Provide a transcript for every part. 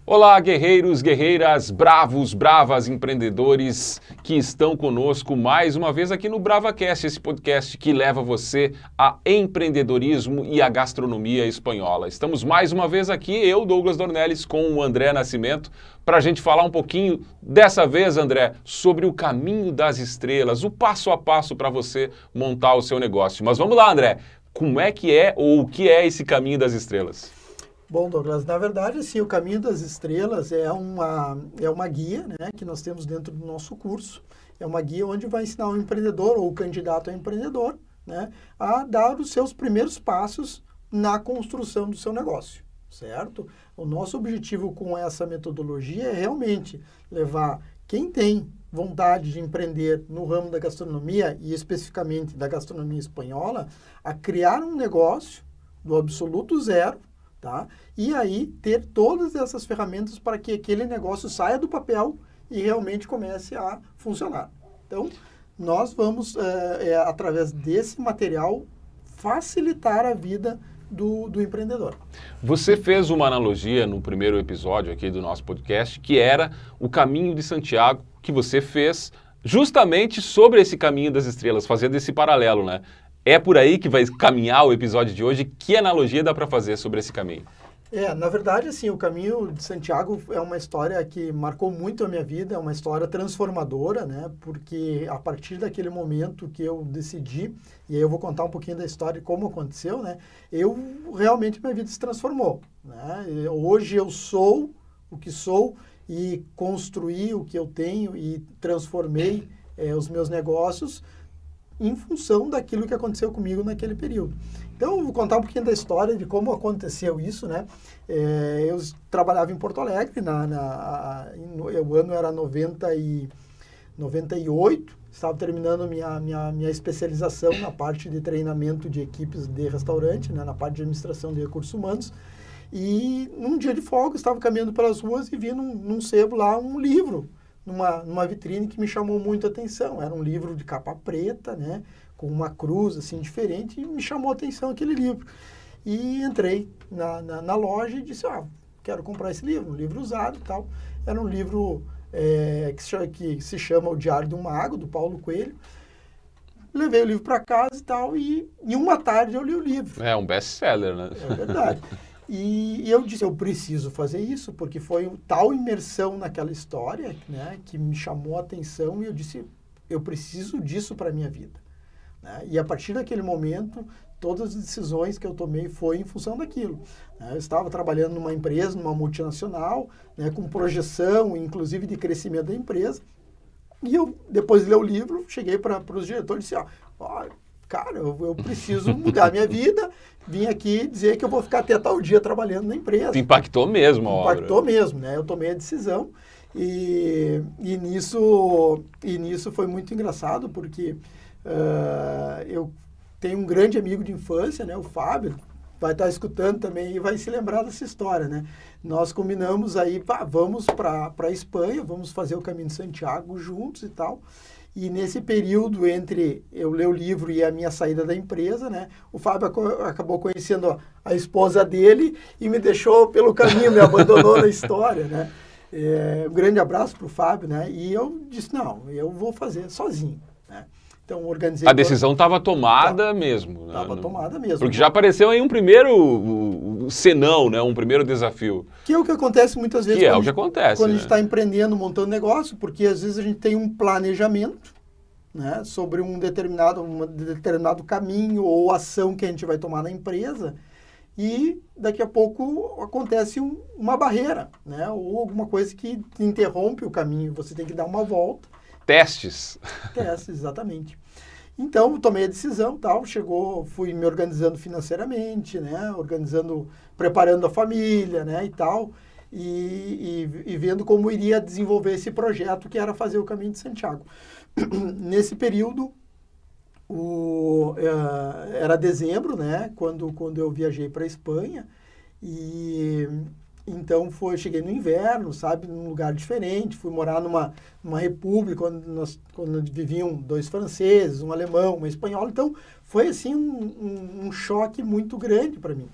Olá, guerreiros, guerreiras, bravos, bravas, empreendedores que estão conosco mais uma vez aqui no BravaCast, esse podcast que leva você a empreendedorismo e a gastronomia espanhola. Estamos mais uma vez aqui, eu, Douglas Dornelles, com o André Nascimento, para a gente falar um pouquinho, dessa vez, André, sobre o caminho das estrelas, o passo a passo para você montar o seu negócio. Mas vamos lá, André, como é que é ou o que é esse caminho das estrelas? Bom, Douglas, na verdade, sim, o Caminho das Estrelas é uma guia, né, que nós temos dentro do nosso curso. É uma guia onde vai ensinar o empreendedor ou o candidato a empreendedor, né, a dar os seus primeiros passos na construção do seu negócio, certo? O nosso objetivo com essa metodologia é realmente levar quem tem vontade de empreender no ramo da gastronomia e especificamente da gastronomia espanhola a criar um negócio do absoluto zero, tá? E aí ter todas essas ferramentas para que aquele negócio saia do papel e realmente comece a funcionar. Então, nós vamos, através desse material, facilitar a vida do empreendedor. Você fez uma analogia no primeiro episódio aqui do nosso podcast, que era o caminho de Santiago, que você fez justamente sobre esse caminho das estrelas, fazendo esse paralelo, né? É por aí que vai caminhar o episódio de hoje. Que analogia dá para fazer sobre esse caminho? Na verdade, assim, o Caminho de Santiago é uma história que marcou muito a minha vida, é uma história transformadora, né? Porque a partir daquele momento que eu decidi, e aí eu vou contar um pouquinho da história e como aconteceu, né? Realmente minha vida se transformou, né? Hoje eu sou o que sou e construí o que eu tenho e transformei os meus negócios em função daquilo que aconteceu comigo naquele período. Então, eu vou contar um pouquinho da história de como aconteceu isso, né? Eu trabalhava em Porto Alegre, o ano era 98, estava terminando minha especialização na parte de treinamento de equipes de restaurante, né? Na parte de administração de recursos humanos. E num dia de folga, estava caminhando pelas ruas e vi num sebo lá um livro, numa vitrine que me chamou muito a atenção. Era um livro de capa preta, né, com uma cruz assim diferente, e me chamou a atenção aquele livro. E entrei na loja e disse, quero comprar esse livro, um livro usado e tal. Era um livro que se chama O Diário de um Mago, do Paulo Coelho. Levei o livro para casa e tal, e em uma tarde eu li o livro. É um best-seller, né? É verdade. E eu disse, eu preciso fazer isso, porque foi tal imersão naquela história, né, que me chamou a atenção, e eu disse, eu preciso disso para a minha vida, né? E a partir daquele momento, todas as decisões que eu tomei foi em função daquilo, né? Eu estava trabalhando numa empresa, numa multinacional, né, com projeção, inclusive de crescimento da empresa, e eu, depois de ler o livro, cheguei para os diretores e disse, cara, eu preciso mudar a minha vida, vim aqui dizer que eu vou ficar até tal dia trabalhando na empresa. Te impactou mesmo a obra. Impactou mesmo, né? Eu tomei a decisão e nisso foi muito engraçado, porque eu tenho um grande amigo de infância, né? O Fábio, vai estar escutando também e vai se lembrar dessa história, né? Nós combinamos aí, vamos para a Espanha, vamos fazer o Caminho de Santiago juntos e tal. E nesse período entre eu ler o livro e a minha saída da empresa, né, o Fábio acabou conhecendo a esposa dele e me deixou pelo caminho, me abandonou na história, né? Um grande abraço para o Fábio, né? E eu disse, não, eu vou fazer sozinho, né? Então, organizei... A decisão estava tomada mesmo. Estava tomada mesmo. Porque já apareceu aí um primeiro senão, né? Um primeiro desafio. Que é o que acontece muitas vezes. Que é o que acontece, quando a gente está empreendendo, montando negócio, porque às vezes a gente tem um planejamento, né, sobre um determinado caminho ou ação que a gente vai tomar na empresa, e daqui a pouco acontece uma barreira, né? Ou alguma coisa que interrompe o caminho, você tem que dar uma volta. Testes, exatamente. Então, tomei a decisão, fui me organizando financeiramente, né, preparando a família, né, e tal, e vendo como iria desenvolver esse projeto, que era fazer o Caminho de Santiago. Nesse período, era dezembro, né, quando eu viajei para a Espanha, e então cheguei no inverno, sabe, num lugar diferente, fui morar numa república onde viviam 2 franceses, um alemão, uma espanhola, então foi assim um choque muito grande para mim.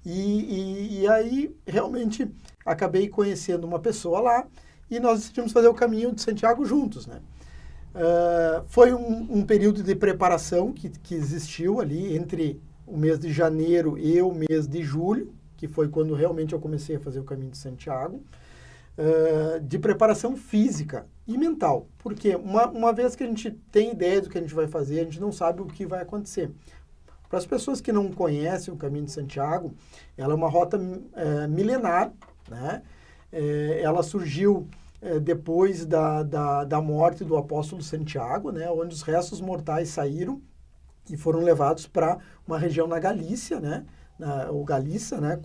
E aí, realmente, acabei conhecendo uma pessoa lá e nós decidimos fazer o caminho de Santiago juntos, né? Foi um período de preparação que existiu ali entre o mês de janeiro e o mês de julho, que foi quando realmente eu comecei a fazer o caminho de Santiago, de preparação física e mental. Porque uma vez que a gente tem ideia do que a gente vai fazer, a gente não sabe o que vai acontecer. Para as pessoas que não conhecem o caminho de Santiago, ela é uma rota milenar, né? Ela surgiu depois da morte do apóstolo Santiago, né? Onde os restos mortais saíram e foram levados para uma região na Galícia, né? Ou Galícia, né?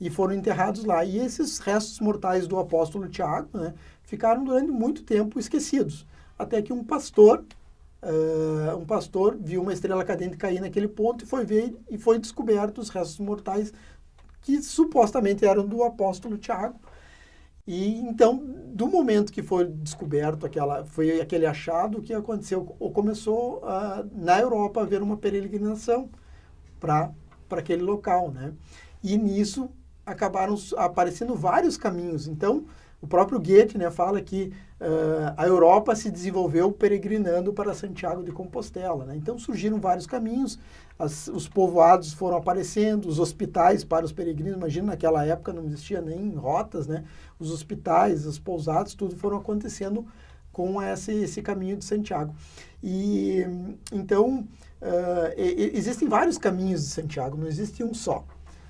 E foram enterrados lá. E esses restos mortais do apóstolo Tiago, né? Ficaram durante muito tempo esquecidos. Até que um pastor viu uma estrela cadente cair naquele ponto e foi ver e foi descoberto os restos mortais que supostamente eram do apóstolo Tiago. E então, do momento que foi descoberto foi aquele achado, o que aconteceu? Começou na Europa a haver uma peregrinação para aquele local, né? E nisso acabaram aparecendo vários caminhos. Então, o próprio Goethe, né, fala que a Europa se desenvolveu peregrinando para Santiago de Compostela, né? Então surgiram vários caminhos, os povoados foram aparecendo, os hospitais para os peregrinos. Imagina, naquela época não existia nem rotas, né? Os hospitais, as pousadas, tudo foram acontecendo com esse caminho de Santiago. E então existem vários caminhos de Santiago, não existe um só.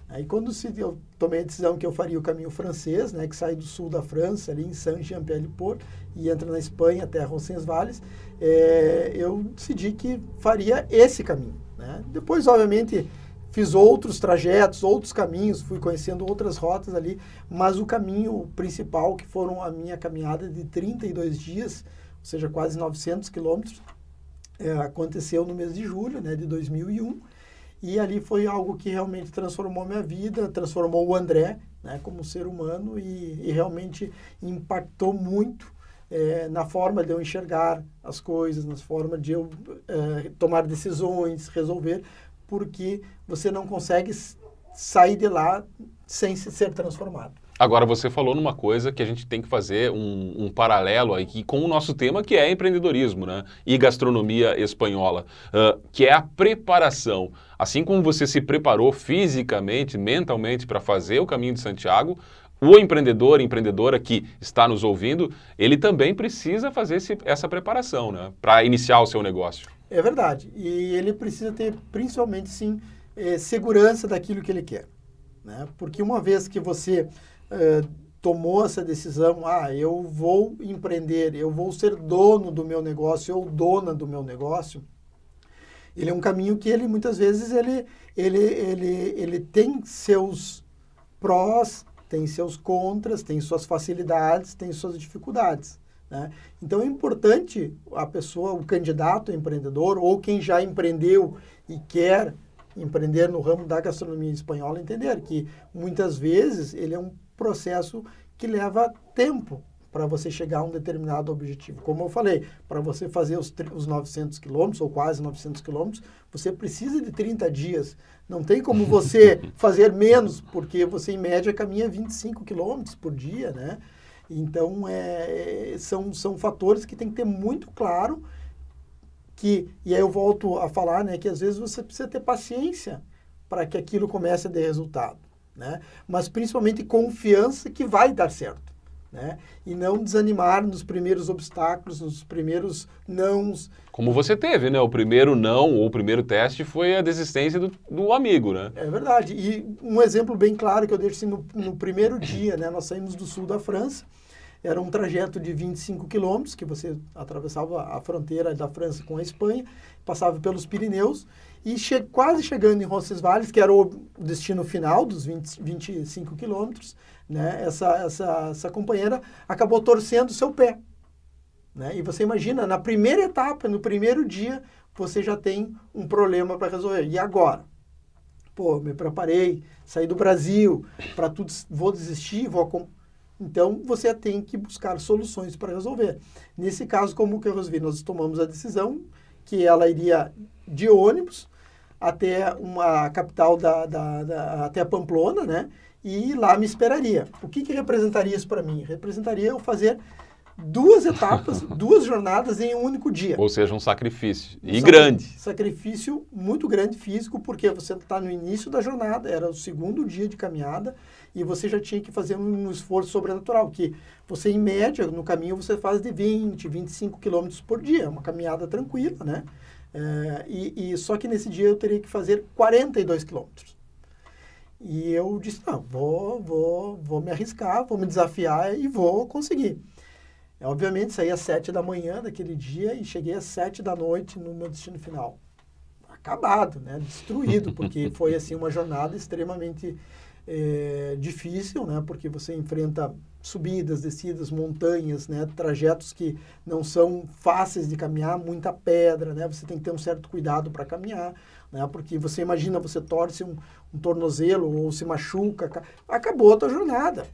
Aí quando eu tomei a decisão que eu faria o caminho francês, né, que sai do sul da França, ali em Saint-Jean-Pied-de-Port, e entra na Espanha até Roncesvalles, eu decidi que faria esse caminho, né? Depois, obviamente, fiz outros trajetos, outros caminhos, fui conhecendo outras rotas ali, mas o caminho principal, que foram a minha caminhada de 32 dias, ou seja, quase 900 quilômetros, aconteceu no mês de julho, né, de 2001, e ali foi algo que realmente transformou minha vida, transformou o André, né, como ser humano e realmente impactou muito na forma de eu enxergar as coisas, na forma de eu tomar decisões, resolver, porque você não consegue sair de lá sem ser transformado. Agora, você falou numa coisa que a gente tem que fazer um paralelo aqui com o nosso tema, que é empreendedorismo, né? E gastronomia espanhola, que é a preparação. Assim como você se preparou fisicamente, mentalmente para fazer o caminho de Santiago, o empreendedor, empreendedora que está nos ouvindo, ele também precisa fazer essa preparação, né? Para iniciar o seu negócio. É verdade. E ele precisa ter, principalmente, sim, segurança daquilo que ele quer, né? Porque uma vez que você tomou essa decisão, eu vou empreender, eu vou ser dono do meu negócio ou dona do meu negócio, ele é um caminho que ele muitas vezes ele tem seus prós, tem seus contras, tem suas facilidades, tem suas dificuldades, né? Então é importante a pessoa, o candidato a empreendedor ou quem já empreendeu e quer empreender no ramo da gastronomia espanhola entender que muitas vezes ele é um processo que leva tempo para você chegar a um determinado objetivo. Como eu falei, para você fazer os 900 quilômetros, ou quase 900 quilômetros, você precisa de 30 dias. Não tem como você fazer menos, porque você, em média, caminha 25 quilômetros por dia, né? Então, são fatores que tem que ter muito claro e aí eu volto a falar, né, que às vezes você precisa ter paciência para que aquilo comece a dar resultado, né? Mas principalmente confiança que vai dar certo, né? E não desanimar nos primeiros obstáculos, nos primeiros nãos. Como você teve, né? O primeiro não ou o primeiro teste foi a desistência do amigo, né? É verdade. E um exemplo bem claro que eu deixo assim, no primeiro dia, né? Nós saímos do sul da França. Era um trajeto de 25 quilômetros, que você atravessava a fronteira da França com a Espanha, passava pelos Pirineus, e quase chegando em Roncesvalles, que era o destino final dos 25 quilômetros, né, essa companheira acabou torcendo o seu pé, né? E você imagina, na primeira etapa, no primeiro dia, você já tem um problema para resolver. E agora? Pô, me preparei, saí do Brasil, para tudo, vou desistir, Então, você tem que buscar soluções para resolver. Nesse caso, como que eu resolvi? Nós tomamos a decisão que ela iria de ônibus até a capital até a Pamplona, né? E lá me esperaria. O que representaria isso para mim? Representaria eu fazer 2 etapas, 2 jornadas em um único dia. Ou seja, um sacrifício. E grande. Sacrifício muito grande físico, porque você está no início da jornada, era o 2º dia de caminhada, e você já tinha que fazer um esforço sobrenatural, que você, em média, no caminho, você faz de 20, 25 quilômetros por dia, uma caminhada tranquila, né? Só que nesse dia eu teria que fazer 42 quilômetros. E eu disse, não, vou me arriscar, vou me desafiar e vou conseguir. Obviamente, saí às 7 da manhã daquele dia e cheguei às 7 da noite no meu destino final. Acabado, né? Destruído, porque foi assim uma jornada extremamente difícil, né? Porque você enfrenta subidas, descidas, montanhas, né? Trajetos que não são fáceis de caminhar, muita pedra, né? Você tem que ter um certo cuidado para caminhar, né? Porque você imagina, você torce um tornozelo ou se machuca, acabou a tua jornada.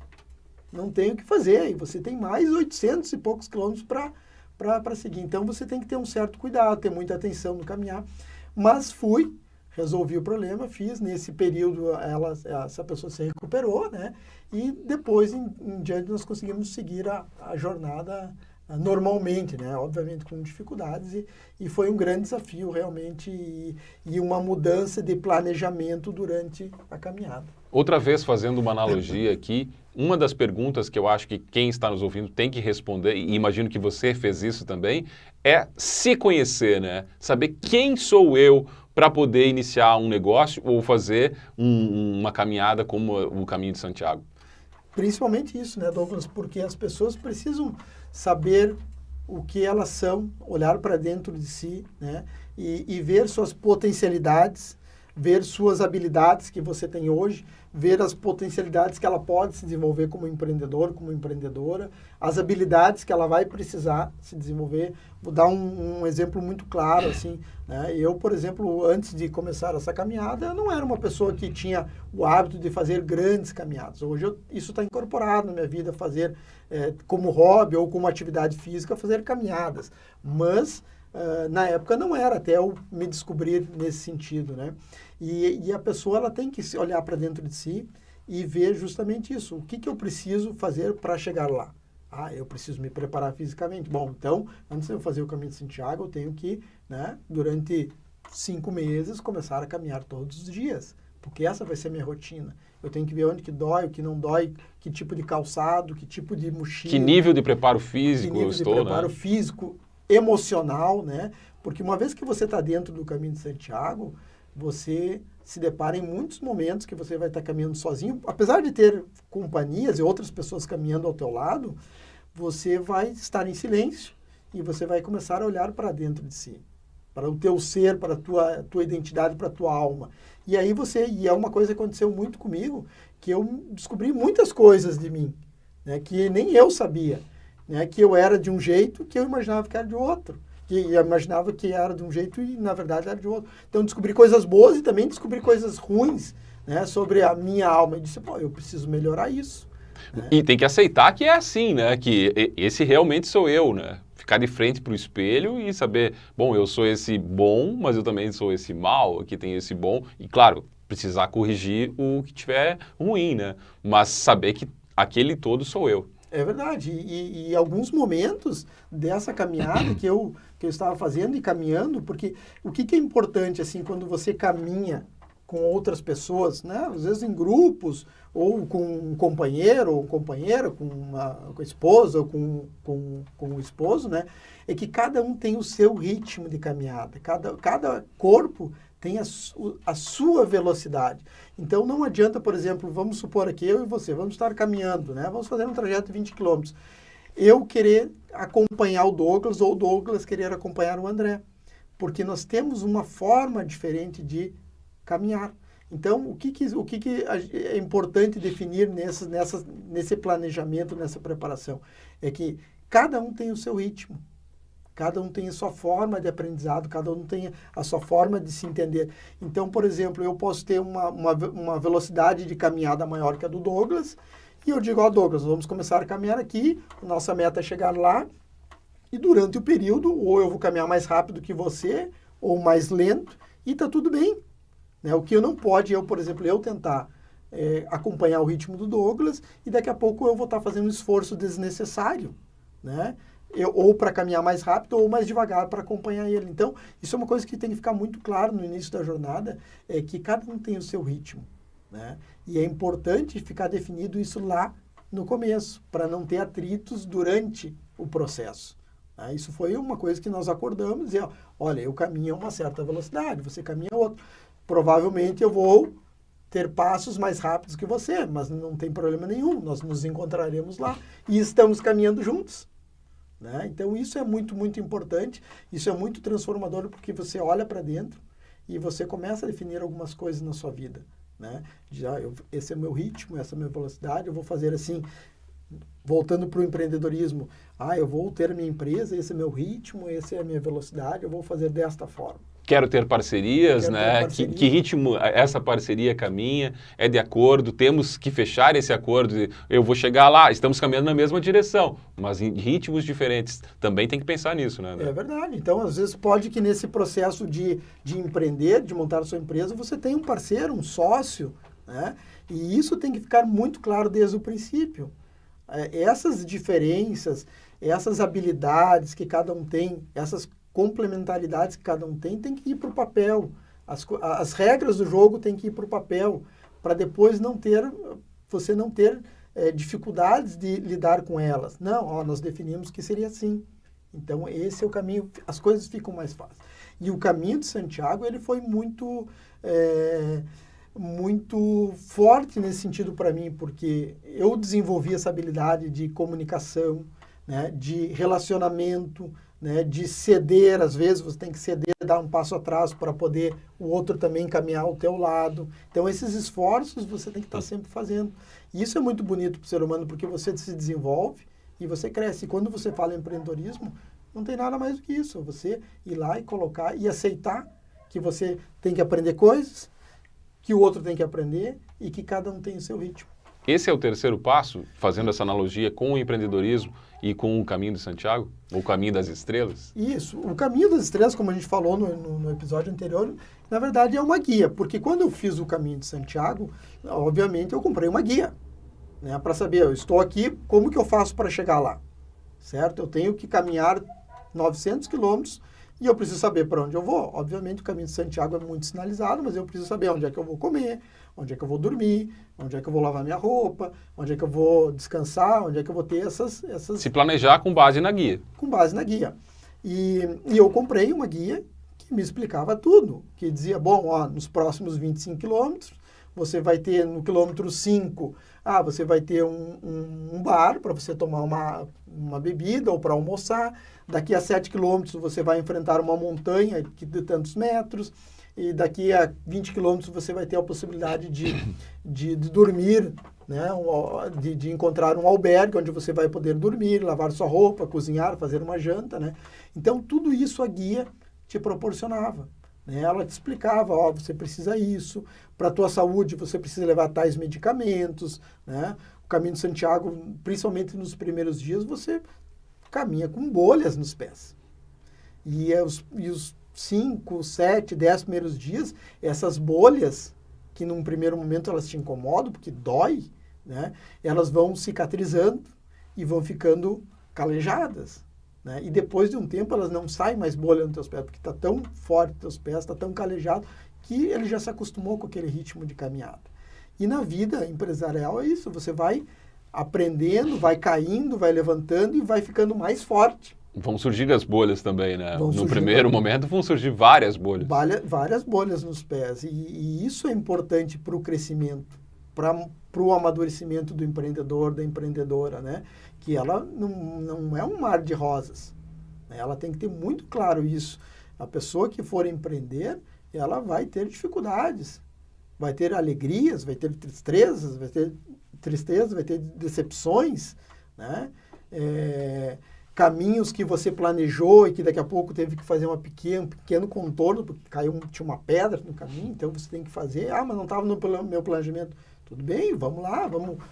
Não tem o que fazer, e você tem mais 800 e poucos quilômetros para seguir. Então, você tem que ter um certo cuidado, ter muita atenção no caminhar. Mas resolvi o problema, fiz. Nesse período, essa pessoa se recuperou, né? E depois, em diante, nós conseguimos seguir a jornada normalmente, né? Obviamente com dificuldades, e foi um grande desafio, realmente, e uma mudança de planejamento durante a caminhada. Outra vez, fazendo uma analogia aqui, uma das perguntas que eu acho que quem está nos ouvindo tem que responder, e imagino que você fez isso também, é se conhecer, né? Saber quem sou eu para poder iniciar um negócio ou fazer uma caminhada como o Caminho de Santiago. Principalmente isso, né, Douglas? Porque as pessoas precisam saber o que elas são, olhar para dentro de si, né? E ver suas potencialidades, ver suas habilidades que você tem hoje, ver as potencialidades que ela pode se desenvolver como empreendedor, como empreendedora, as habilidades que ela vai precisar se desenvolver. Vou dar um exemplo muito claro, assim, né? Eu, por exemplo, antes de começar essa caminhada, eu não era uma pessoa que tinha o hábito de fazer grandes caminhadas. Hoje isso está incorporado na minha vida, fazer como hobby ou como atividade física, fazer caminhadas. Mas na época não era, até eu me descobrir nesse sentido, né? E a pessoa, ela tem que olhar para dentro de si e ver justamente isso. O que eu preciso fazer para chegar lá? Eu preciso me preparar fisicamente. Bom, então, antes de eu fazer o Caminho de Santiago, eu tenho que, né, durante 5 meses, começar a caminhar todos os dias, porque essa vai ser a minha rotina. Eu tenho que ver onde que dói, o que não dói, que tipo de calçado, que tipo de mochila. Que nível de preparo físico eu estou, né? Que nível de preparo físico, emocional, né? Porque uma vez que você está dentro do Caminho de Santiago, você se depara em muitos momentos que você vai estar caminhando sozinho. Apesar de ter companhias e outras pessoas caminhando ao teu lado, você vai estar em silêncio e você vai começar a olhar para dentro de si, para o teu ser, para a tua identidade, para a tua alma. E aí e é uma coisa que aconteceu muito comigo, que eu descobri muitas coisas de mim, né, que nem eu sabia, né, que eu era de um jeito que eu imaginava que era de outro. Que eu imaginava que era de um jeito e, na verdade, era de outro. Então, descobri coisas boas e também descobri coisas ruins, né, sobre a minha alma. E disse, eu preciso melhorar isso. Né? E tem que aceitar que é assim, né? Que esse realmente sou eu, né? Ficar de frente para o espelho e saber, bom, eu sou esse bom, mas eu também sou esse mal, aqui tem esse bom. E, claro, precisar corrigir o que tiver ruim, né? Mas saber que aquele todo sou eu. É verdade. E alguns momentos dessa caminhada que eu estava fazendo e caminhando, porque o que é importante, assim, quando você caminha com outras pessoas, né? Às vezes em grupos, ou com um companheiro ou companheira, com a esposa ou com o esposo, né? É que cada um tem o seu ritmo de caminhada. Cada corpo tem a sua velocidade. Então, não adianta, por exemplo, vamos supor aqui, eu e você, vamos estar caminhando, né? Vamos fazer um trajeto de 20 quilômetros. Eu querer acompanhar o Douglas ou o Douglas querer acompanhar o André. Porque nós temos uma forma diferente de caminhar. Então, o que é importante definir nesse planejamento, nessa preparação? É que cada um tem o seu ritmo. Cada um tem a sua forma de aprendizado, cada um tem a sua forma de se entender. Então, por exemplo, eu posso ter uma velocidade de caminhada maior que a do Douglas, e eu digo, Douglas, vamos começar a caminhar aqui, nossa meta é chegar lá, e durante o período, ou eu vou caminhar mais rápido que você, ou mais lento, e tá tudo bem. né? O que eu não pode, por exemplo, eu tentar acompanhar o ritmo do Douglas e daqui a pouco eu vou estar fazendo um esforço desnecessário, né? Ou para caminhar mais rápido ou mais devagar para acompanhar ele. Então, isso é uma coisa que tem que ficar muito claro no início da jornada, é que cada um tem o seu ritmo, né? E é importante ficar definido isso lá no começo, para não ter atritos durante o processo. Né? Isso foi uma coisa que nós acordamos, e olha, eu caminho a uma certa velocidade, você caminha a outra. Provavelmente eu vou ter passos mais rápidos que você, mas não tem problema nenhum, nós nos encontraremos lá e estamos caminhando juntos. Né? Então isso é muito, muito importante, isso é muito transformador porque você olha para dentro e você começa a definir algumas coisas na sua vida. Né? Esse é o meu ritmo, essa é a minha velocidade, eu vou fazer assim, voltando para o empreendedorismo, eu vou ter a minha empresa, esse é meu ritmo, essa é a minha velocidade, eu vou fazer desta forma. Quero ter parcerias, né? Que ritmo essa parceria caminha? É de acordo? Temos que fechar esse acordo? Eu vou chegar lá, estamos caminhando na mesma direção, mas em ritmos diferentes. Também tem que pensar nisso, né? É verdade. Então, às vezes, pode que nesse processo de empreender, de montar a sua empresa, você tem um parceiro, um sócio, né? E isso tem que ficar muito claro desde o princípio. Essas diferenças, essas habilidades que cada um tem, essas complementaridades que cada um tem que ir para o papel. As regras do jogo têm que ir para o papel, para depois você não ter dificuldades de lidar com elas. Não, nós definimos que seria assim. Então, esse é o caminho, as coisas ficam mais fáceis. E o caminho de Santiago, ele foi muito forte nesse sentido para mim, porque eu desenvolvi essa habilidade de comunicação, né, de relacionamento, né, de ceder, às vezes você tem que ceder, dar um passo atrás para poder o outro também caminhar ao teu lado. Então, esses esforços você tem que estar sempre fazendo. E isso é muito bonito para o ser humano, porque você se desenvolve e você cresce. E quando você fala em empreendedorismo, não tem nada mais do que isso. Você ir lá e colocar e aceitar que você tem que aprender coisas, que o outro tem que aprender e que cada um tem o seu ritmo. Esse é o terceiro passo, fazendo essa analogia com o empreendedorismo e com o caminho de Santiago, ou o caminho das estrelas? Isso. O caminho das estrelas, como a gente falou no episódio anterior, na verdade é uma guia, porque quando eu fiz o caminho de Santiago, obviamente eu comprei uma guia, né, para saber, eu estou aqui, como que eu faço para chegar lá? Certo? Eu tenho que caminhar 900 quilômetros e eu preciso saber para onde eu vou. Obviamente o caminho de Santiago é muito sinalizado, mas eu preciso saber onde é que eu vou comer, onde é que eu vou dormir, onde é que eu vou lavar minha roupa, onde é que eu vou descansar, onde é que eu vou ter essas... Se planejar com base na guia. Com base na guia. E eu comprei uma guia que me explicava tudo, que dizia, bom, nos próximos 25 quilômetros, você vai ter no quilômetro 5, você vai ter um bar para você tomar uma bebida ou para almoçar. Daqui a 7 quilômetros você vai enfrentar uma montanha de tantos metros. E daqui a 20 quilômetros você vai ter a possibilidade de dormir, né? De encontrar um albergue onde você vai poder dormir, lavar sua roupa, cozinhar, fazer uma janta, né? Então, tudo isso a guia te proporcionava. Né? Ela te explicava, você precisa isso, para a tua saúde você precisa levar tais medicamentos, né? O caminho de Santiago, principalmente nos primeiros dias, você caminha com bolhas nos pés. E os 5, 7, 10 primeiros dias, essas bolhas, que num primeiro momento elas te incomodam, porque dói, né? Elas vão cicatrizando e vão ficando calejadas. Né? E depois de um tempo elas não saem mais bolha nos teus pés, porque está tão forte nos teus pés, está tão calejado, que ele já se acostumou com aquele ritmo de caminhada. E na vida empresarial é isso, você vai aprendendo, vai caindo, vai levantando e vai ficando mais forte. Vão surgir as bolhas também, né? No primeiro momento vão surgir várias bolhas. Várias bolhas nos pés. E isso é importante para o crescimento, para o amadurecimento do empreendedor, da empreendedora, né? Que ela não é um mar de rosas. Né? Ela tem que ter muito claro isso. A pessoa que for empreender, ela vai ter dificuldades. Vai ter alegrias, vai ter tristezas, vai ter decepções, né? Caminhos que você planejou e que daqui a pouco teve que fazer um pequeno contorno, porque tinha uma pedra no caminho, então você tem que fazer. Mas não estava no meu planejamento. Tudo bem, vamos lá,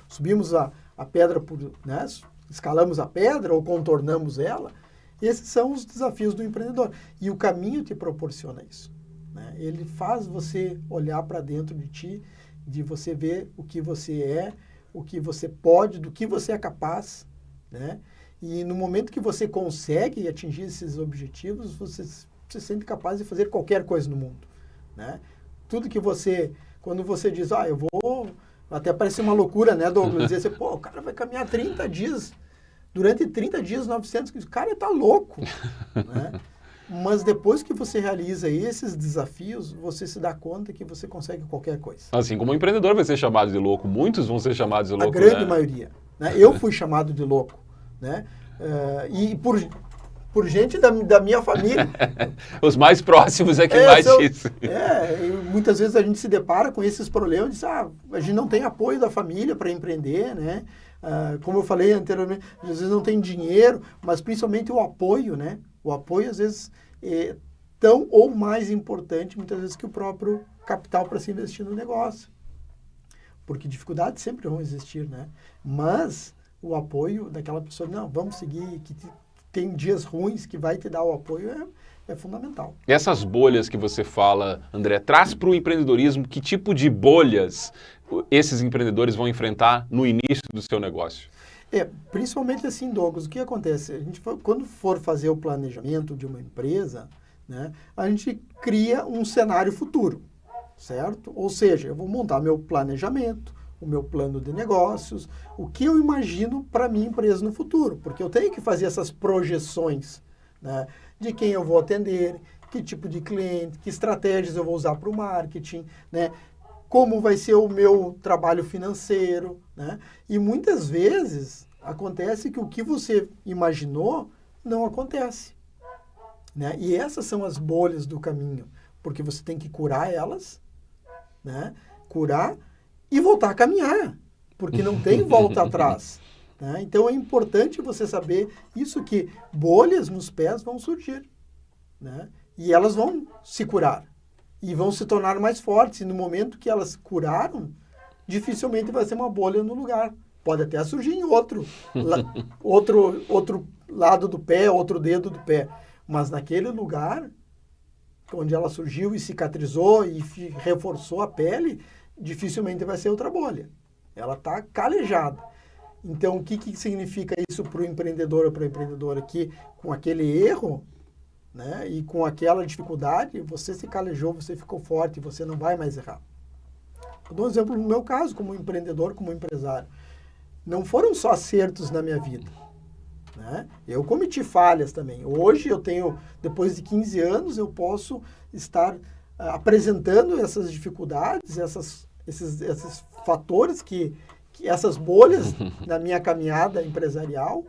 subimos a pedra, né? Escalamos a pedra ou contornamos ela. Esses são os desafios do empreendedor. E o caminho te proporciona isso. né? Ele faz você olhar para dentro de ti, de você ver o que você é, o que você pode, do que você é capaz, né? E no momento que você consegue atingir esses objetivos, você se sente capaz de fazer qualquer coisa no mundo, né? Tudo que você, quando você diz, eu vou, até parece uma loucura, né, Douglas, dizer assim, pô, o cara vai caminhar 30 dias, durante 30 dias, 900 quilômetros, o cara tá louco, né? Mas depois que você realiza esses desafios, você se dá conta que você consegue qualquer coisa. Assim como o empreendedor vai ser chamado de louco, muitos vão ser chamados de louco, A grande né? maioria, né? Eu fui chamado de louco, né? E por gente da minha família. Os mais próximos é que mais dizem. Muitas vezes a gente se depara com esses problemas, diz, a gente não tem apoio da família para empreender, né? Como eu falei anteriormente, às vezes não tem dinheiro, mas principalmente o apoio, né? O apoio, às vezes, é tão ou mais importante, muitas vezes, que o próprio capital para se investir no negócio. Porque dificuldades sempre vão existir, né? Mas o apoio daquela pessoa, não, vamos seguir, que tem dias ruins, que vai te dar o apoio, é fundamental. Essas bolhas que você fala, André, traz para o empreendedorismo que tipo de bolhas esses empreendedores vão enfrentar no início do seu negócio? Principalmente assim, Douglas, o que acontece? A gente, quando for fazer o planejamento de uma empresa, né, a gente cria um cenário futuro, certo? Ou seja, eu vou montar meu planejamento, o meu plano de negócios, o que eu imagino para minha empresa no futuro, porque eu tenho que fazer essas projeções, né, de quem eu vou atender, que tipo de cliente, que estratégias eu vou usar para o marketing, né, como vai ser o meu trabalho financeiro, né? E muitas vezes acontece que o que você imaginou não acontece, né? E essas são as bolhas do caminho, porque você tem que curar elas, né? Curar e voltar a caminhar, porque não tem volta atrás, né? Então é importante você saber isso, que bolhas nos pés vão surgir, né? E elas vão se curar. E vão se tornar mais fortes. E no momento que elas curaram, dificilmente vai ser uma bolha no lugar. Pode até surgir em outro lado do pé, outro dedo do pé. Mas naquele lugar, onde ela surgiu e cicatrizou e reforçou a pele, dificilmente vai ser outra bolha. Ela está calejada. Então, o que significa isso para o empreendedor ou para a empreendedora? Que com aquele erro, né, e com aquela dificuldade, você se calejou, você ficou forte, você não vai mais errar. Eu dou um exemplo no meu caso, como empreendedor, como empresário. Não foram só acertos na minha vida, né? Eu cometi falhas também. Hoje eu tenho, depois de 15 anos, eu posso estar apresentando essas dificuldades, esses fatores, essas bolhas na minha caminhada empresarial,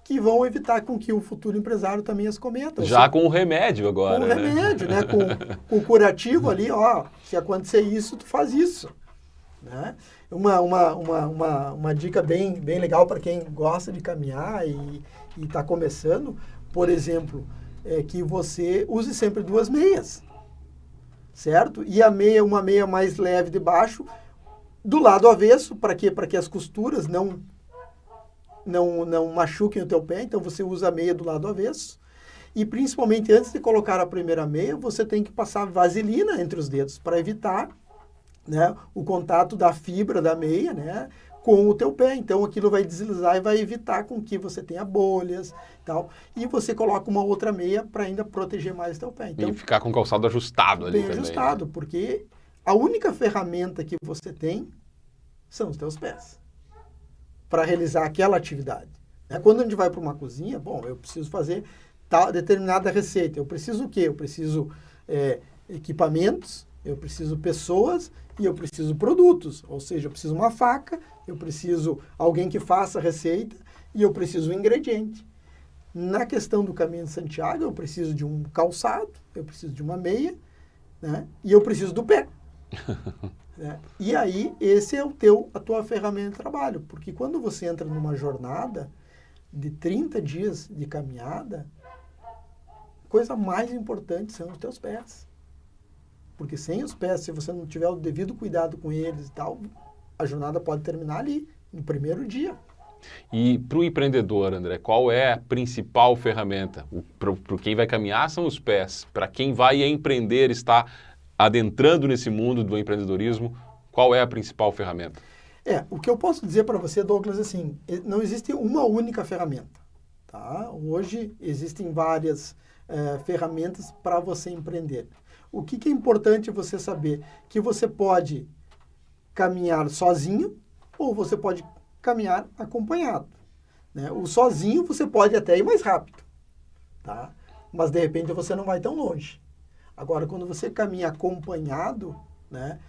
que vão evitar com que o futuro empresário também as cometa. Já com o remédio agora, com o remédio, né? Com o curativo ali, se acontecer isso, tu faz isso, né? Uma dica bem legal para quem gosta de caminhar e está começando, por exemplo, é que você use sempre 2 meias, certo? E uma meia mais leve de baixo, do lado avesso, para quê? Para que as costuras não machuquem o teu pé, então você usa a meia do lado avesso. E principalmente antes de colocar a primeira meia, você tem que passar vaselina entre os dedos para evitar, né, o contato da fibra da meia, né, com o teu pé. Então aquilo vai deslizar e vai evitar com que você tenha bolhas e tal. E você coloca uma outra meia para ainda proteger mais o teu pé. Então, e ficar com o calçado ajustado ali bem também. Ajustado, porque a única ferramenta que você tem são os teus pés para realizar aquela atividade. Quando a gente vai para uma cozinha, eu preciso fazer determinada receita. Eu preciso o quê? Eu preciso equipamentos, eu preciso pessoas e eu preciso produtos. Ou seja, eu preciso uma faca, eu preciso alguém que faça a receita e eu preciso um ingrediente. Na questão do Caminho de Santiago, eu preciso de um calçado, eu preciso de uma meia, né? E eu preciso do pé. E aí, esse é a tua ferramenta de trabalho, porque quando você entra numa jornada de 30 dias de caminhada, a coisa mais importante são os teus pés. Porque sem os pés, se você não tiver o devido cuidado com eles e tal, a jornada pode terminar ali, no primeiro dia. E para o empreendedor, André, qual é a principal ferramenta? Para quem vai caminhar são os pés. Para quem vai empreender, está adentrando nesse mundo do empreendedorismo, qual é a principal ferramenta? O que eu posso dizer para você, Douglas, assim, não existe uma única ferramenta. Tá? Hoje existem várias ferramentas para você empreender. O que é importante você saber? Que você pode caminhar sozinho ou você pode caminhar acompanhado. Né? O sozinho você pode até ir mais rápido, tá? Mas de repente você não vai tão longe. Agora, quando você caminha acompanhado, né,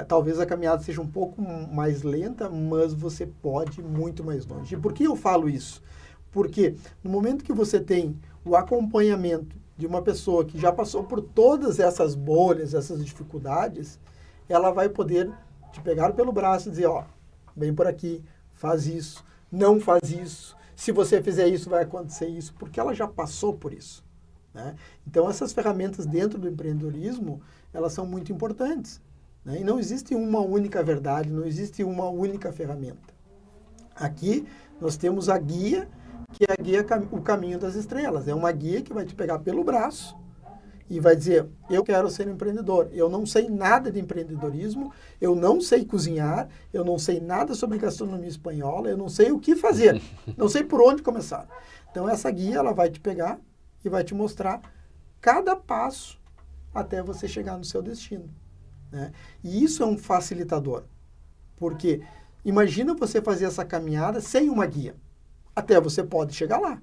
talvez a caminhada seja um pouco mais lenta, mas você pode ir muito mais longe. E por que eu falo isso? Porque no momento que você tem o acompanhamento de uma pessoa que já passou por todas essas bolhas, essas dificuldades, ela vai poder te pegar pelo braço e dizer, ó, vem por aqui, faz isso, não faz isso, se você fizer isso vai acontecer isso, porque ela já passou por isso. Né? Então essas ferramentas dentro do empreendedorismo, elas são muito importantes. Né? E não existe uma única verdade, não existe uma única ferramenta. Aqui nós temos a guia, que é a guia O Caminho das Estrelas. É uma guia que vai te pegar pelo braço e vai dizer, eu quero ser um empreendedor. Eu não sei nada de empreendedorismo, eu não sei cozinhar, eu não sei nada sobre gastronomia espanhola, eu não sei o que fazer, não sei por onde começar. Então essa guia ela vai te pegar e vai te mostrar cada passo até você chegar no seu destino. Né? E isso é um facilitador, porque imagina você fazer essa caminhada sem uma guia. Até você pode chegar lá.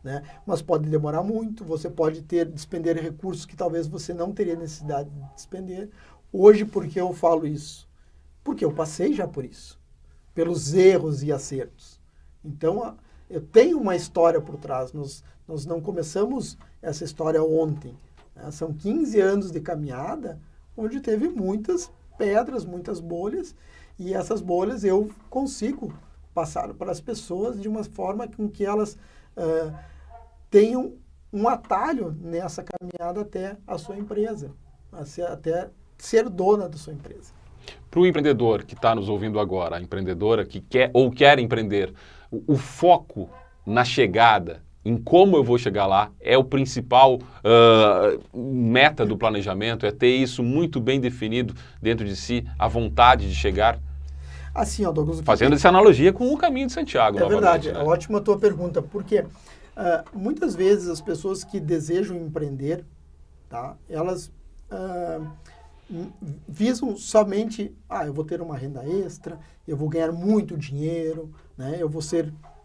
Né? Mas pode demorar muito, você pode despender recursos que talvez você não teria necessidade de despender. Hoje, por que eu falo isso? Porque eu passei já por isso, pelos erros e acertos. Então, eu tenho uma história por trás, nós não começamos essa história ontem. Né? São 15 anos de caminhada, onde teve muitas pedras, muitas bolhas, e essas bolhas eu consigo passar para as pessoas de uma forma com que elas tenham um atalho nessa caminhada até a sua empresa, até ser dona da sua empresa. Para o empreendedor que está nos ouvindo agora, a empreendedora que quer empreender, o foco na chegada, em como eu vou chegar lá, é o principal meta do planejamento, é ter isso muito bem definido dentro de si, a vontade de chegar. Assim, ó, Douglas, fazendo essa analogia com o caminho de Santiago. É verdade, né? É ótima a tua pergunta, porque muitas vezes as pessoas que desejam empreender, tá, elas visam somente, eu vou ter uma renda extra, eu vou ganhar muito dinheiro, né,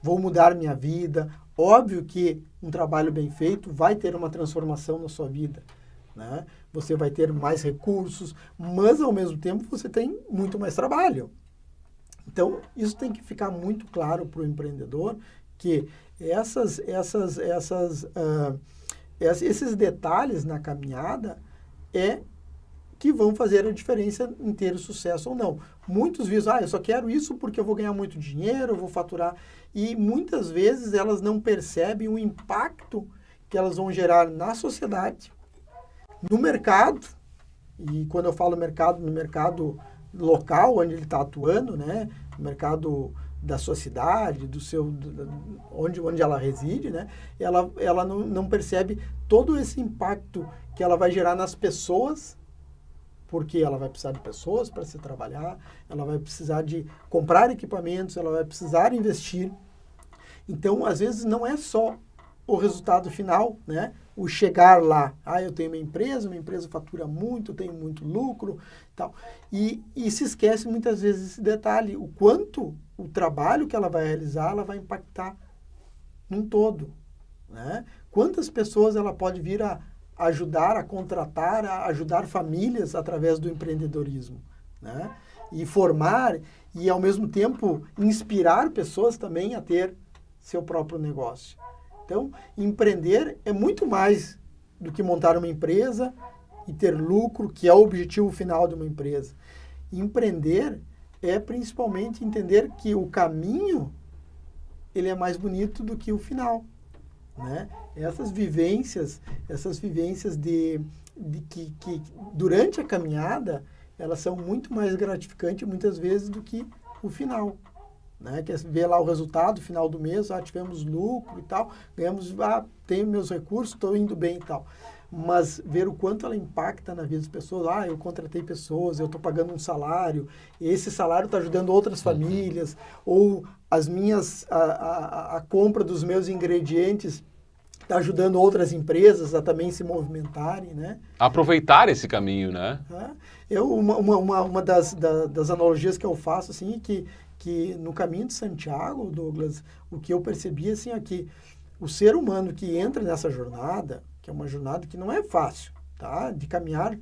vou mudar minha vida. Óbvio que um trabalho bem feito vai ter uma transformação na sua vida. Né? Você vai ter mais recursos, mas ao mesmo tempo você tem muito mais trabalho. Então, isso tem que ficar muito claro para o empreendedor, que esses detalhes na caminhada que vão fazer a diferença em ter sucesso ou não. Muitos visam, eu só quero isso porque eu vou ganhar muito dinheiro, eu vou faturar. E muitas vezes elas não percebem o impacto que elas vão gerar na sociedade, no mercado, e quando eu falo mercado, no mercado local onde ele está atuando, né? No mercado da sua cidade, onde ela reside, né? Ela não percebe todo esse impacto que ela vai gerar nas pessoas, porque ela vai precisar de pessoas para se trabalhar, ela vai precisar de comprar equipamentos, ela vai precisar investir. Então, às vezes, não é só o resultado final, né? O chegar lá, eu tenho minha empresa fatura muito, tenho muito lucro, tal. E se esquece muitas vezes esse detalhe, o quanto o trabalho que ela vai realizar, ela vai impactar num todo, né? Quantas pessoas ela pode vir a ajudar, a contratar, a ajudar famílias através do empreendedorismo, né? E formar e, ao mesmo tempo, inspirar pessoas também a ter seu próprio negócio. Então, empreender é muito mais do que montar uma empresa e ter lucro, que é o objetivo final de uma empresa. Empreender é principalmente entender que o caminho ele é mais bonito do que o final. Né? Essas vivências que durante a caminhada, elas são muito mais gratificantes muitas vezes do que o final. né? Que é ver lá o resultado, final do mês, tivemos lucro e tal, ganhamos, tenho meus recursos, estou indo bem e tal. Mas ver o quanto ela impacta na vida das pessoas. Eu contratei pessoas, eu estou pagando um salário, esse salário está ajudando outras famílias, ou a compra dos meus ingredientes está ajudando outras empresas a também se movimentarem, né? Aproveitar esse caminho, né? Uma das analogias que eu faço, assim, é que no caminho de Santiago, Douglas, o que eu percebi, assim, é que o ser humano que entra nessa jornada, que é uma jornada que não é fácil, tá? De caminhar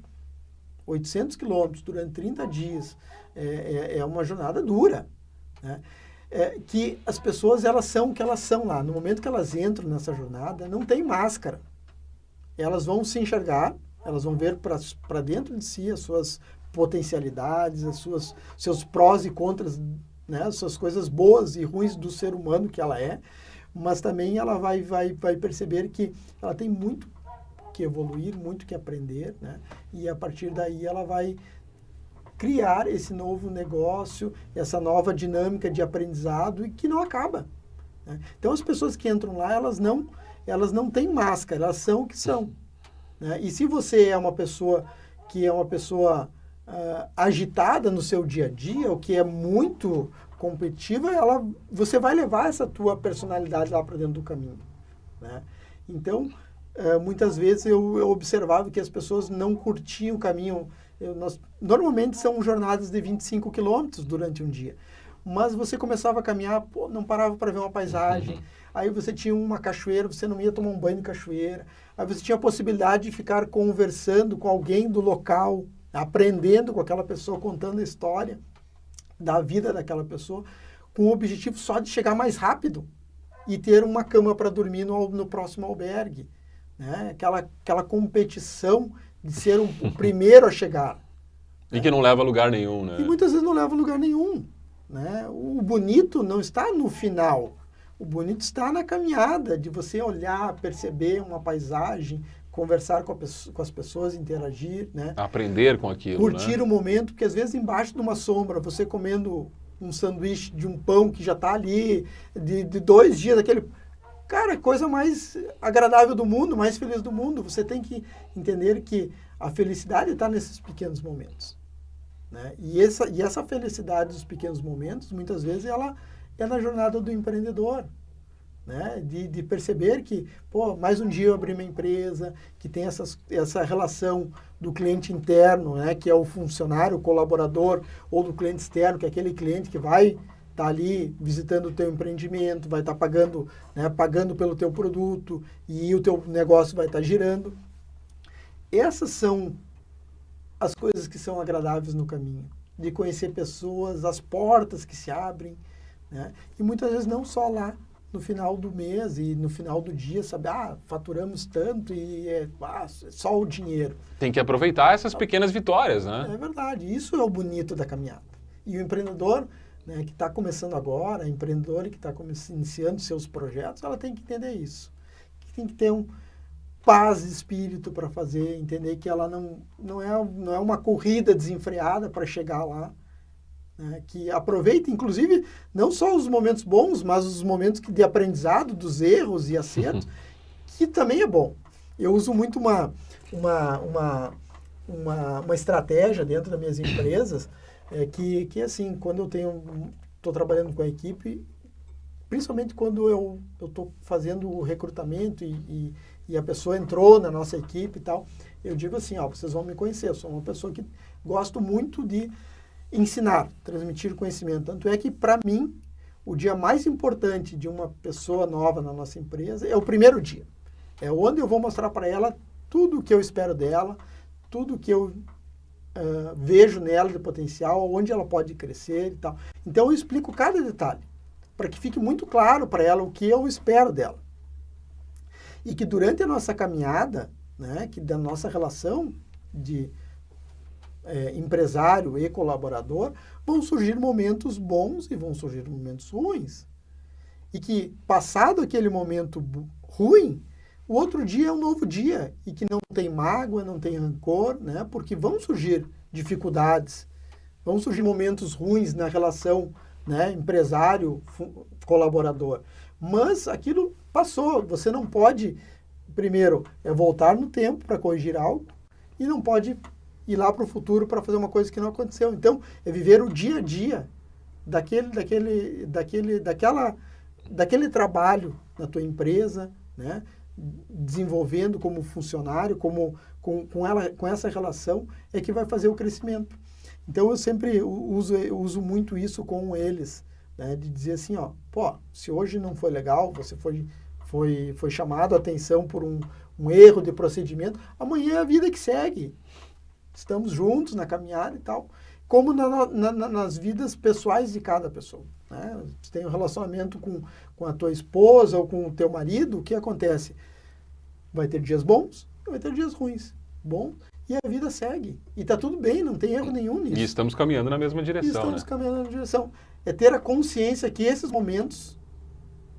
800 quilômetros durante 30 dias, é uma jornada dura, né? Que as pessoas, elas são o que elas são lá. No momento que elas entram nessa jornada, não tem máscara. Elas vão se enxergar, elas vão ver para dentro de si as suas potencialidades, seus prós e contras, né? As suas coisas boas e ruins do ser humano que ela é, mas também ela vai perceber que ela tem muito que evoluir, muito que aprender, né? E a partir daí ela vai criar esse novo negócio, essa nova dinâmica de aprendizado e que não acaba, né? Então as pessoas que entram lá, elas não têm máscara, elas são o que são, né? E se você é uma pessoa que é uma pessoa agitada no seu dia a dia, ou que é muito competitiva, você vai levar essa tua personalidade lá para dentro do caminho, né? Então, muitas vezes eu observava que as pessoas não curtiam o caminho. Normalmente são jornadas de 25 quilômetros durante um dia, mas você começava a caminhar, não parava para ver uma paisagem, aí você tinha uma cachoeira, você não ia tomar um banho de cachoeira, aí você tinha a possibilidade de ficar conversando com alguém do local, aprendendo com aquela pessoa, contando a história da vida daquela pessoa, com o objetivo só de chegar mais rápido e ter uma cama para dormir no próximo albergue, né? Aquela competição de ser o primeiro a chegar. E que não leva a lugar nenhum, né? E muitas vezes não leva a lugar nenhum, né? O bonito não está no final. O bonito está na caminhada, de você olhar, perceber uma paisagem, conversar com as pessoas, interagir, né? Aprender com aquilo, curtir né? o momento, porque às vezes embaixo de uma sombra, você comendo um sanduíche de um pão que já está ali, de 2 dias, aquele... Cara, coisa mais agradável do mundo, mais feliz do mundo. Você tem que entender que a felicidade está nesses pequenos momentos, né? E essa felicidade dos pequenos momentos, muitas vezes, ela é na jornada do empreendedor, né? De perceber que, mais um dia eu abri minha empresa, que tem essa relação do cliente interno, né? Que é o funcionário, o colaborador, ou do cliente externo, que é aquele cliente que vai estar ali visitando o teu empreendimento, vai estar pagando, né, pagando pelo teu produto, e o teu negócio vai estar girando. Essas são as coisas que são agradáveis no caminho, de conhecer pessoas, as portas que se abrem, né? E muitas vezes não só lá no final do mês e no final do dia, sabe, faturamos tanto e é só o dinheiro. Tem que aproveitar essas pequenas vitórias, né? É verdade, isso é o bonito da caminhada. E o empreendedor, né, que está começando agora, a empreendedora que está iniciando seus projetos, ela tem que entender isso. Que tem que ter paz de espírito para fazer, entender que ela não é uma corrida desenfreada para chegar lá, né, que aproveita, inclusive, não só os momentos bons, mas os momentos de aprendizado, dos erros e acertos, que também é bom. Eu uso muito uma estratégia dentro das minhas empresas, que assim, quando eu estou trabalhando com a equipe, principalmente quando eu estou fazendo o recrutamento e a pessoa entrou na nossa equipe e tal, eu digo assim, vocês vão me conhecer, eu sou uma pessoa que gosto muito de ensinar, transmitir conhecimento. Tanto é que, para mim, o dia mais importante de uma pessoa nova na nossa empresa é o primeiro dia. É onde eu vou mostrar para ela tudo o que eu espero dela, tudo o que eu vejo nela de potencial, onde ela pode crescer e tal. Então eu explico cada detalhe, para que fique muito claro para ela o que eu espero dela. E que durante a nossa caminhada, né, que da nossa relação de empresário e colaborador, vão surgir momentos bons e vão surgir momentos ruins. E que, passado aquele momento ruim, o outro dia é um novo dia, e que não tem mágoa, não tem rancor, né? Porque vão surgir dificuldades, vão surgir momentos ruins na relação né, empresário, colaborador. Mas aquilo passou. Você não pode, primeiro, voltar no tempo para corrigir algo e não pode ir lá para o futuro para fazer uma coisa que não aconteceu. Então, é viver o dia a dia daquele trabalho na tua empresa, né, desenvolvendo como funcionário, com essa relação, é que vai fazer o crescimento. Então, eu sempre uso muito isso com eles, né, de dizer assim, ó, pô, se hoje não foi legal, você foi chamado a atenção por um erro de procedimento, amanhã é a vida que segue. Estamos juntos na caminhada e tal, como nas vidas pessoais de cada pessoa. Né? Você tem um relacionamento com a tua esposa ou com o teu marido, o que acontece? Vai ter dias bons e vai ter dias ruins. Bom, e a vida segue. E está tudo bem, não tem erro nenhum nisso. E estamos caminhando na mesma direção, estamos caminhando na direção. É ter a consciência que esses momentos,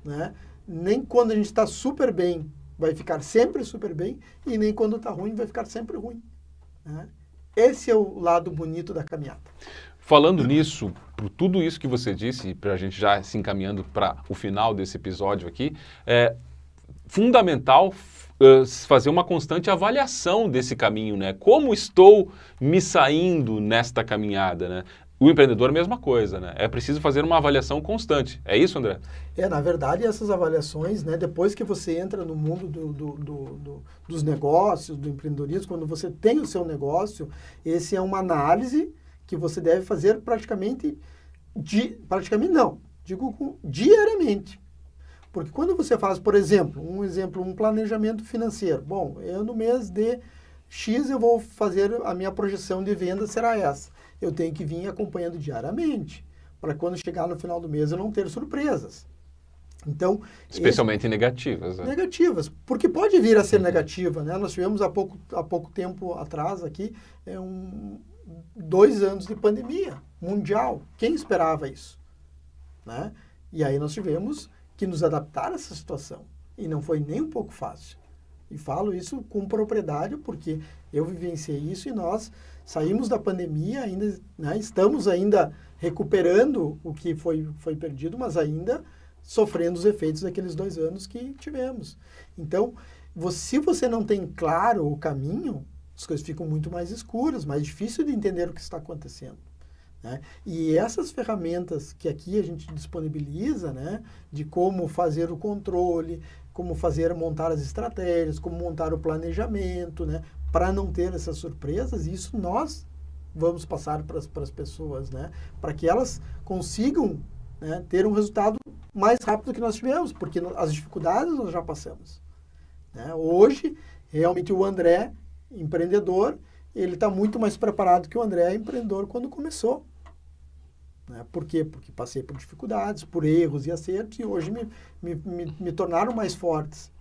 né, nem quando a gente está super bem vai ficar sempre super bem, e nem quando está ruim vai ficar sempre ruim. Né? Esse é o lado bonito da caminhada. Falando nisso, por tudo isso que você disse, para a gente já se encaminhando para o final desse episódio aqui, é fundamental fazer uma constante avaliação desse caminho, né? Como estou me saindo nesta caminhada, né? O empreendedor, a mesma coisa, né? É preciso fazer uma avaliação constante. É isso, André? Na verdade, essas avaliações, né, depois que você entra no mundo dos negócios, do empreendedorismo, quando você tem o seu negócio, esse é uma análise que você deve fazer diariamente. Porque quando você faz, por exemplo, um planejamento financeiro, bom, eu no mês de X eu vou fazer a minha projeção de venda será essa. Eu tenho que vir acompanhando diariamente, para quando chegar no final do mês eu não ter surpresas. Então, especialmente negativas. Né? Negativas, porque pode vir a ser negativa. Né? Nós tivemos há pouco tempo atrás aqui 2 anos de pandemia mundial. Quem esperava isso? Né? E aí nós tivemos que nos adaptar a essa situação. E não foi nem um pouco fácil. E falo isso com propriedade porque eu vivenciei isso e nós saímos da pandemia, ainda, né, estamos ainda recuperando o que foi perdido, mas ainda sofrendo os efeitos daqueles 2 anos que tivemos. Então, se você não tem claro o caminho, as coisas ficam muito mais escuras, mais difícil de entender o que está acontecendo. Né? E essas ferramentas que aqui a gente disponibiliza, né, de como fazer o controle, como montar as estratégias, como montar o planejamento, né, para não ter essas surpresas, isso nós vamos passar para as pessoas, né, para que elas consigam, né, ter um resultado mais rápido que nós tivemos, porque as dificuldades nós já passamos. Né? Hoje, realmente o André, empreendedor, ele está muito mais preparado que o André, empreendedor, quando começou. Né? Por quê? Porque passei por dificuldades, por erros e acertos, e hoje me tornaram mais fortes.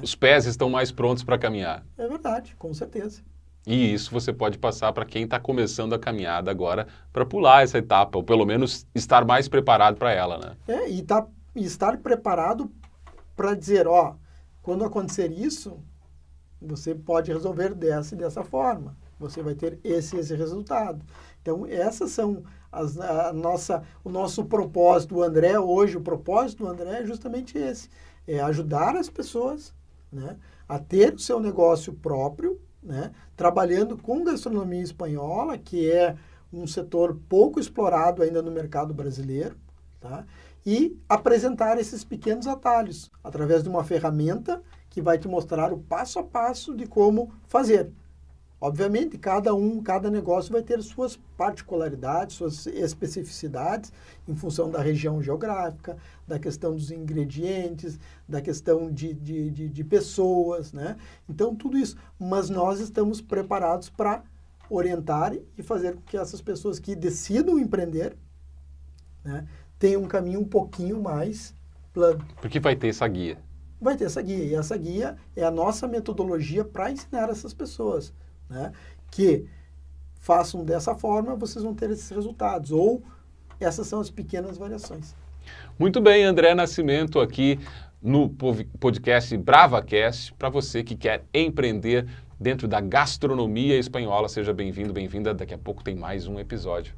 Os pés estão mais prontos para caminhar. É verdade, com certeza. E isso você pode passar para quem está começando a caminhada agora, para pular essa etapa, ou pelo menos estar mais preparado para ela, né? E estar preparado para dizer, ó, quando acontecer isso, você pode resolver dessa forma. Você vai ter esse resultado. Então, essas são o nosso propósito do André hoje. O propósito do André é justamente esse. É ajudar as pessoas, né, a ter o seu negócio próprio, né, trabalhando com gastronomia espanhola, que é um setor pouco explorado ainda no mercado brasileiro, tá? E apresentar esses pequenos atalhos através de uma ferramenta que vai te mostrar o passo a passo de como fazer. Obviamente, cada negócio vai ter suas particularidades, suas especificidades em função da região geográfica, da questão dos ingredientes, da questão de pessoas, né? Então, tudo isso. Mas nós estamos preparados para orientar e fazer com que essas pessoas que decidam empreender, né, tenham um caminho um pouquinho mais plano. Porque vai ter essa guia. Vai ter essa guia. E essa guia é a nossa metodologia para ensinar essas pessoas. Né, que façam dessa forma, vocês vão ter esses resultados. Ou essas são as pequenas variações. Muito bem, André Nascimento aqui no podcast BravaCast, para você que quer empreender dentro da gastronomia espanhola. Seja bem-vindo, bem-vinda. Daqui a pouco tem mais um episódio.